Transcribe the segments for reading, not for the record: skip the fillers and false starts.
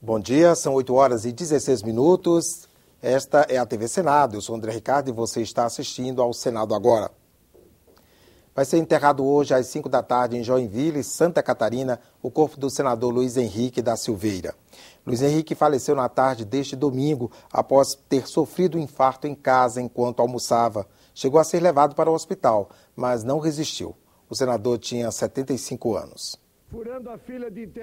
Bom dia, são 8h16. Esta é a TV Senado. Eu sou André Ricardo e você está assistindo ao Senado Agora. Vai ser enterrado hoje às 5 da tarde em Joinville, Santa Catarina, o corpo do senador Luiz Henrique da Silveira. Luiz Henrique faleceu na tarde deste domingo após ter sofrido um infarto em casa enquanto almoçava. Chegou a ser levado para o hospital, mas não resistiu. O senador tinha 75 anos.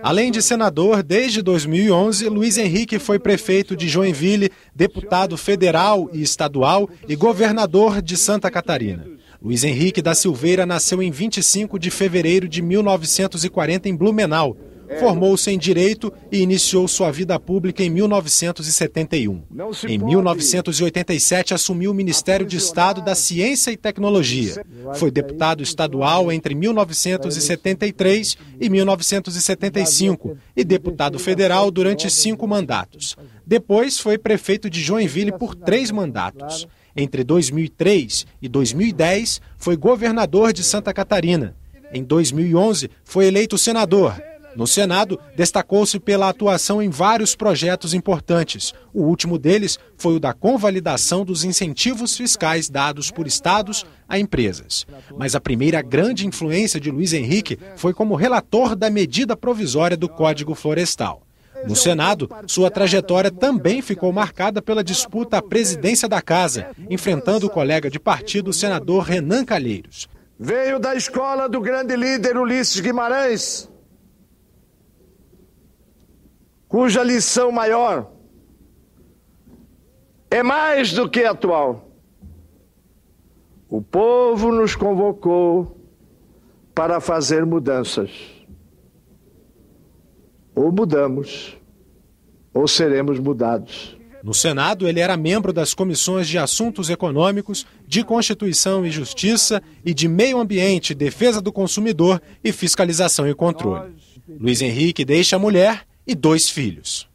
Além de senador, desde 2011, Luiz Henrique foi prefeito de Joinville, deputado federal e estadual e governador de Santa Catarina. Luiz Henrique da Silveira nasceu em 25 de fevereiro de 1940 em Blumenau. Formou-se em Direito e iniciou sua vida pública em 1971. Em 1987, assumiu o Ministério de Estado da Ciência e Tecnologia. Foi deputado estadual entre 1973 e 1975 e deputado federal durante 5 mandatos. Depois foi prefeito de Joinville por 3 mandatos. Entre 2003 e 2010, foi governador de Santa Catarina. Em 2011, foi eleito senador. No Senado, destacou-se pela atuação em vários projetos importantes. O último deles foi o da convalidação dos incentivos fiscais dados por estados a empresas. Mas a primeira grande influência de Luiz Henrique foi como relator da medida provisória do Código Florestal. No Senado, sua trajetória também ficou marcada pela disputa à presidência da Casa, enfrentando o colega de partido, o senador Renan Calheiros. Veio da escola do grande líder Ulisses Guimarães, cuja lição maior é mais do que atual. O povo nos convocou para fazer mudanças. Ou mudamos, ou seremos mudados. No Senado, ele era membro das comissões de Assuntos Econômicos, de Constituição e Justiça e de Meio Ambiente, Defesa do Consumidor e Fiscalização e Controle. Luiz Henrique deixa a mulher e 2 filhos.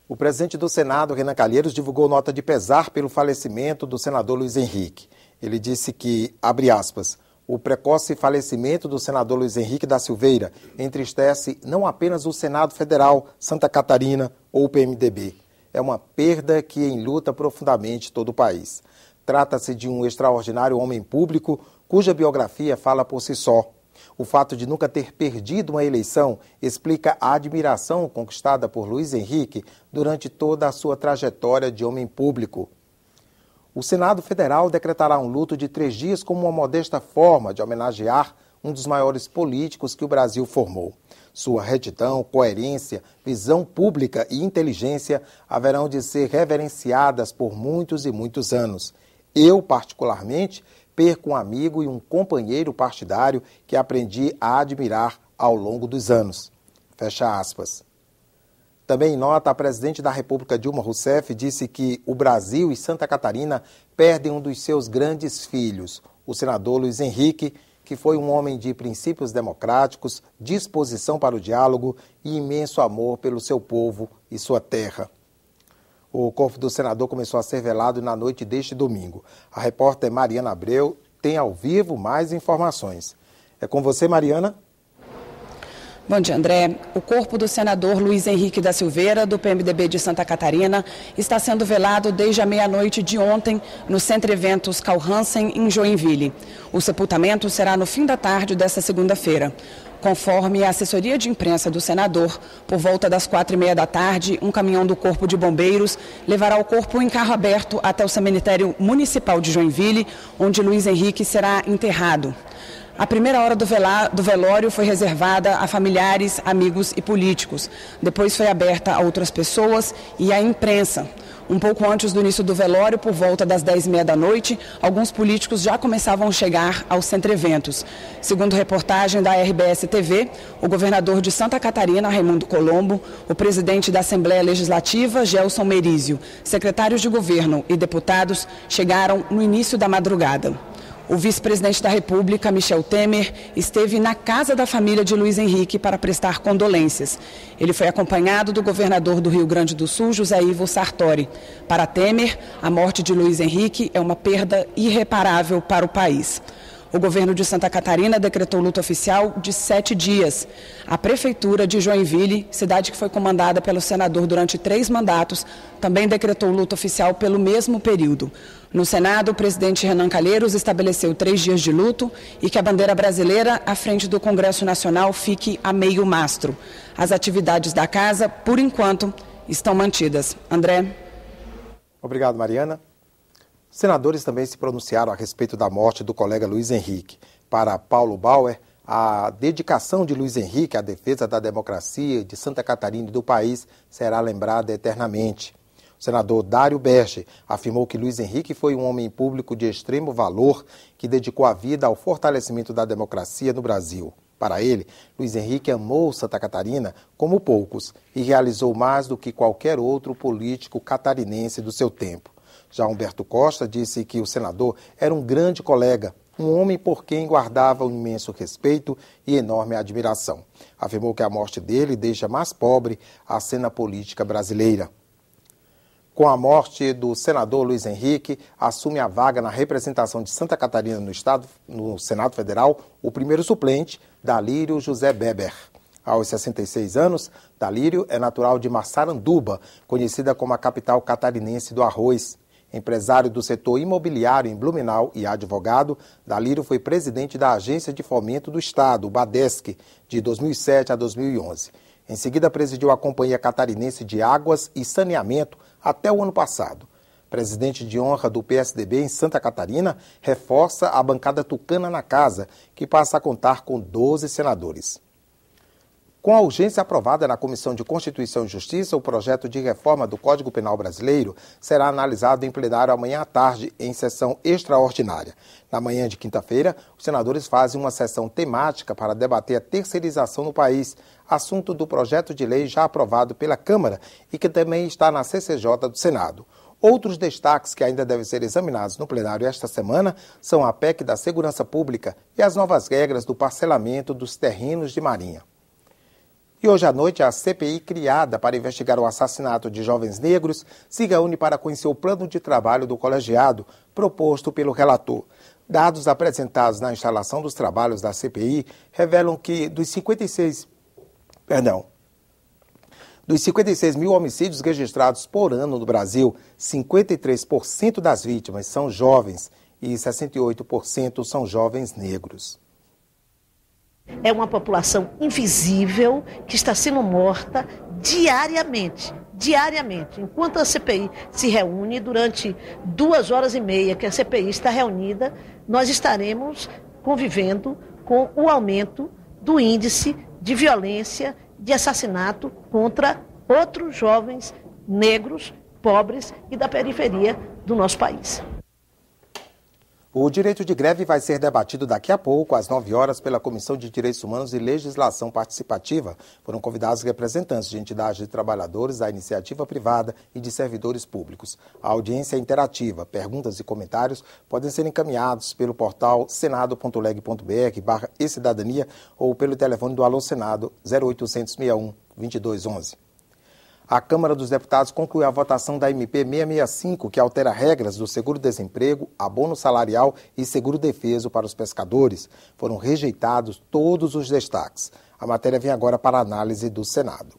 O presidente do Senado, Renan Calheiros, divulgou nota de pesar pelo falecimento do senador Luiz Henrique. Ele disse que, abre aspas, o precoce falecimento do senador Luiz Henrique da Silveira entristece não apenas o Senado Federal, Santa Catarina ou o PMDB. É uma perda que enluta profundamente todo o país. Trata-se de um extraordinário homem público cuja biografia fala por si só. O fato de nunca ter perdido uma eleição explica a admiração conquistada por Luiz Henrique durante toda a sua trajetória de homem público. O Senado Federal decretará um luto de 3 dias como uma modesta forma de homenagear um dos maiores políticos que o Brasil formou. Sua retidão, coerência, visão pública e inteligência haverão de ser reverenciadas por muitos e muitos anos. Eu, particularmente, perco um amigo e um companheiro partidário que aprendi a admirar ao longo dos anos. Fecha aspas. Também em nota, a presidente da República, Dilma Rousseff, disse que o Brasil e Santa Catarina perdem um dos seus grandes filhos, o senador Luiz Henrique, que foi um homem de princípios democráticos, disposição para o diálogo e imenso amor pelo seu povo e sua terra. O corpo do senador começou a ser velado na noite deste domingo. A repórter Mariana Abreu tem ao vivo mais informações. É com você, Mariana. Bom dia, André. O corpo do senador Luiz Henrique da Silveira, do PMDB de Santa Catarina, está sendo velado desde a meia-noite de ontem no Centro Eventos Carl Hansen, em Joinville. O sepultamento será no fim da tarde desta segunda-feira. Conforme a assessoria de imprensa do senador, por volta das 4h30 da tarde, um caminhão do Corpo de Bombeiros levará o corpo em carro aberto até o cemitério municipal de Joinville, onde Luiz Henrique será enterrado. A primeira hora do velório foi reservada a familiares, amigos e políticos. Depois foi aberta a outras pessoas e à imprensa. Um pouco antes do início do velório, por volta das 10h30 da noite, alguns políticos já começavam a chegar ao Centro Eventos. Segundo reportagem da RBS TV, o governador de Santa Catarina, Raimundo Colombo, o presidente da Assembleia Legislativa, Gelson Merizio, secretários de governo e deputados chegaram no início da madrugada. O vice-presidente da República, Michel Temer, esteve na casa da família de Luiz Henrique para prestar condolências. Ele foi acompanhado do governador do Rio Grande do Sul, José Ivo Sartori. Para Temer, a morte de Luiz Henrique é uma perda irreparável para o país. O governo de Santa Catarina decretou luto oficial de 7 dias. A prefeitura de Joinville, cidade que foi comandada pelo senador durante 3 mandatos, também decretou luto oficial pelo mesmo período. No Senado, o presidente Renan Calheiros estabeleceu 3 dias de luto e que a bandeira brasileira à frente do Congresso Nacional fique a meio mastro. As atividades da casa, por enquanto, estão mantidas. André. Obrigado, Mariana. Senadores também se pronunciaram a respeito da morte do colega Luiz Henrique. Para Paulo Bauer, a dedicação de Luiz Henrique à defesa da democracia de Santa Catarina e do país será lembrada eternamente. O senador Dário Berge afirmou que Luiz Henrique foi um homem público de extremo valor que dedicou a vida ao fortalecimento da democracia no Brasil. Para ele, Luiz Henrique amou Santa Catarina como poucos e realizou mais do que qualquer outro político catarinense do seu tempo. Já Humberto Costa disse que o senador era um grande colega, um homem por quem guardava um imenso respeito e enorme admiração. Afirmou que a morte dele deixa mais pobre a cena política brasileira. Com a morte do senador Luiz Henrique, assume a vaga na representação de Santa Catarina no Senado Federal o primeiro suplente, Dalírio José Beber. Aos 66 anos, Dalírio é natural de Massaranduba, conhecida como a capital catarinense do arroz. Empresário do setor imobiliário em Blumenau e advogado, Dalírio foi presidente da Agência de Fomento do Estado, o Badesc, de 2007 a 2011. Em seguida, presidiu a Companhia Catarinense de Águas e Saneamento até o ano passado. Presidente de honra do PSDB em Santa Catarina, reforça a bancada tucana na casa, que passa a contar com 12 senadores. Com a urgência aprovada na Comissão de Constituição e Justiça, o projeto de reforma do Código Penal Brasileiro será analisado em plenário amanhã à tarde, em sessão extraordinária. Na manhã de quinta-feira, os senadores fazem uma sessão temática para debater a terceirização no país, assunto do projeto de lei já aprovado pela Câmara e que também está na CCJ do Senado. Outros destaques que ainda devem ser examinados no plenário esta semana são a PEC da Segurança Pública e as novas regras do parcelamento dos terrenos de Marinha. E hoje à noite, a CPI, criada para investigar o assassinato de jovens negros, se reúne para conhecer o plano de trabalho do colegiado, proposto pelo relator. Dados apresentados na instalação dos trabalhos da CPI revelam que dos 56 mil homicídios registrados por ano no Brasil, 53% das vítimas são jovens e 68% são jovens negros. É uma população invisível que está sendo morta diariamente. Enquanto a CPI se reúne, durante 2h30 que a CPI está reunida, nós estaremos convivendo com o aumento do índice de violência, de assassinato contra outros jovens negros, pobres e da periferia do nosso país. O direito de greve vai ser debatido daqui a pouco, às 9 horas, pela Comissão de Direitos Humanos e Legislação Participativa. Foram convidados representantes de entidades de trabalhadores, da iniciativa privada e de servidores públicos. A audiência é interativa. Perguntas e comentários podem ser encaminhados pelo portal senado.leg.br/e-cidadania ou pelo telefone do Alô Senado 0800 61 2211. A Câmara dos Deputados concluiu a votação da MP 665, que altera regras do seguro-desemprego, abono salarial e seguro-defeso para os pescadores. Foram rejeitados todos os destaques. A matéria vem agora para a análise do Senado.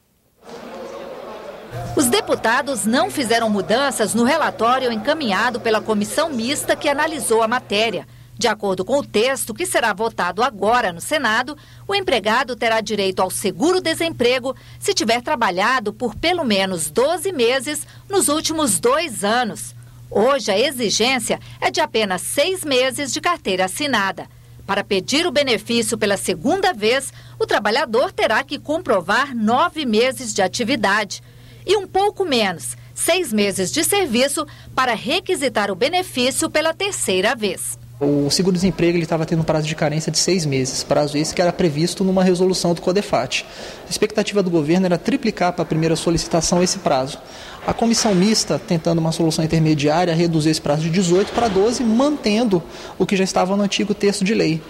Os deputados não fizeram mudanças no relatório encaminhado pela comissão mista que analisou a matéria. De acordo com o texto que será votado agora no Senado, o empregado terá direito ao seguro-desemprego se tiver trabalhado por pelo menos 12 meses nos últimos 2 anos. Hoje, a exigência é de apenas 6 meses de carteira assinada. Para pedir o benefício pela segunda vez, o trabalhador terá que comprovar 9 meses de atividade. E um pouco menos, 6 meses de serviço para requisitar o benefício pela terceira vez. O seguro-desemprego estava tendo um prazo de carência de 6 meses, prazo esse que era previsto numa resolução do CODEFAT. A expectativa do governo era triplicar para a primeira solicitação esse prazo. A comissão mista, tentando uma solução intermediária, reduziu esse prazo de 18 para 12, mantendo o que já estava no antigo texto de lei.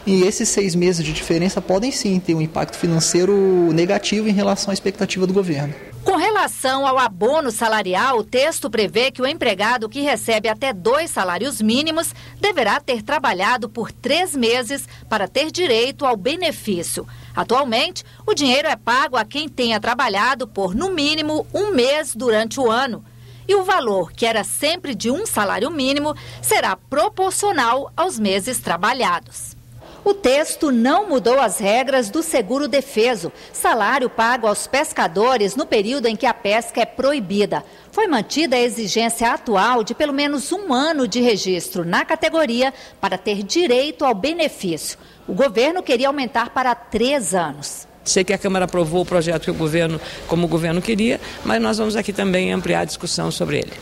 E esses 6 meses de diferença podem sim ter um impacto financeiro negativo em relação à expectativa do governo. Com relação ao abono salarial, o texto prevê que o empregado que recebe até 2 salários mínimos deverá ter trabalhado por 3 meses para ter direito ao benefício. Atualmente, o dinheiro é pago a quem tenha trabalhado por, no mínimo, 1 mês durante o ano. E o valor, que era sempre de 1 salário mínimo, será proporcional aos meses trabalhados. O texto não mudou as regras do seguro-defeso, salário pago aos pescadores no período em que a pesca é proibida. Foi mantida a exigência atual de pelo menos 1 ano de registro na categoria para ter direito ao benefício. O governo queria aumentar para 3 anos. Sei que a Câmara aprovou o projeto que como o governo queria, mas nós vamos aqui também ampliar a discussão sobre ele.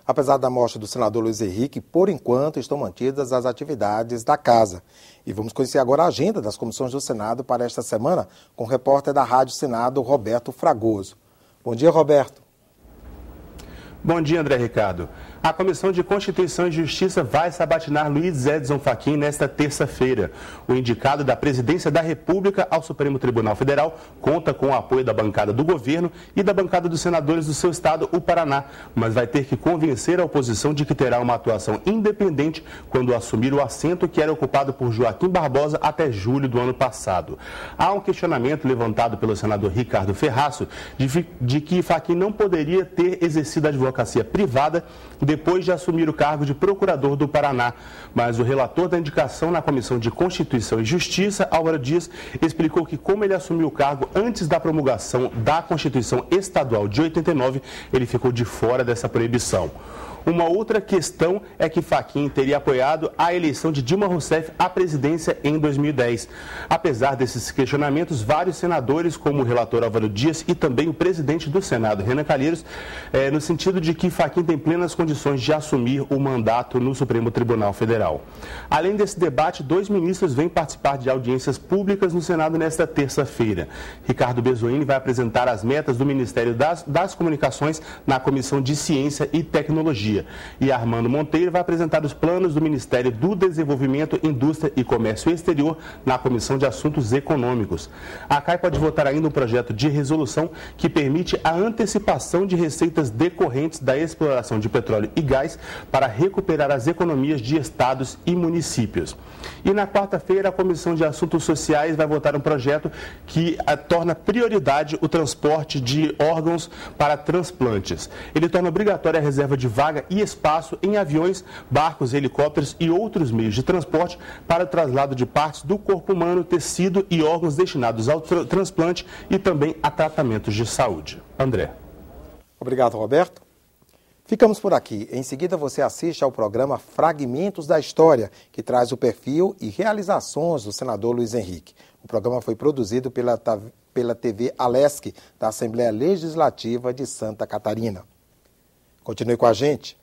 Apesar da morte do senador Luiz Henrique, por enquanto estão mantidas as atividades da casa. E vamos conhecer agora a agenda das comissões do Senado para esta semana com o repórter da Rádio Senado, Roberto Fragoso. Bom dia, Roberto. Bom dia, André Ricardo. A Comissão de Constituição e Justiça vai sabatinar Luiz Edson Fachin nesta terça-feira. O indicado da Presidência da República ao Supremo Tribunal Federal conta com o apoio da bancada do governo e da bancada dos senadores do seu estado, o Paraná, mas vai ter que convencer a oposição de que terá uma atuação independente quando assumir o assento que era ocupado por Joaquim Barbosa até julho do ano passado. Há um questionamento levantado pelo senador Ricardo Ferraço de que Fachin não poderia ter exercido a advocacia privada depois de assumir o cargo de procurador do Paraná. Mas o relator da indicação na Comissão de Constituição e Justiça, Álvaro Dias, explicou que como ele assumiu o cargo antes da promulgação da Constituição Estadual de 89, ele ficou de fora dessa proibição. Uma outra questão é que Fachin teria apoiado a eleição de Dilma Rousseff à presidência em 2010. Apesar desses questionamentos, vários senadores, como o relator Álvaro Dias e também o presidente do Senado, Renan Calheiros, no sentido de que Fachin tem plenas condições de assumir o mandato no Supremo Tribunal Federal. Além desse debate, 2 ministros vêm participar de audiências públicas no Senado nesta terça-feira. Ricardo Bezoini vai apresentar as metas do Ministério das Comunicações na Comissão de Ciência e Tecnologia. E Armando Monteiro vai apresentar os planos do Ministério do Desenvolvimento, Indústria e Comércio Exterior na Comissão de Assuntos Econômicos. A CAI pode votar ainda um projeto de resolução que permite a antecipação de receitas decorrentes da exploração de petróleo e gás para recuperar as economias de estados e municípios. E na quarta-feira, a Comissão de Assuntos Sociais vai votar um projeto que torna prioridade o transporte de órgãos para transplantes. Ele torna obrigatória a reserva de vaga e espaço em aviões, barcos, helicópteros e outros meios de transporte para o traslado de partes do corpo humano, tecido e órgãos destinados ao transplante e também a tratamentos de saúde. André. Obrigado, Roberto. Ficamos por aqui. Em seguida, você assiste ao programa Fragmentos da História, que traz o perfil e realizações do senador Luiz Henrique. O programa foi produzido pela TV Alesc, da Assembleia Legislativa de Santa Catarina. Continue com a gente.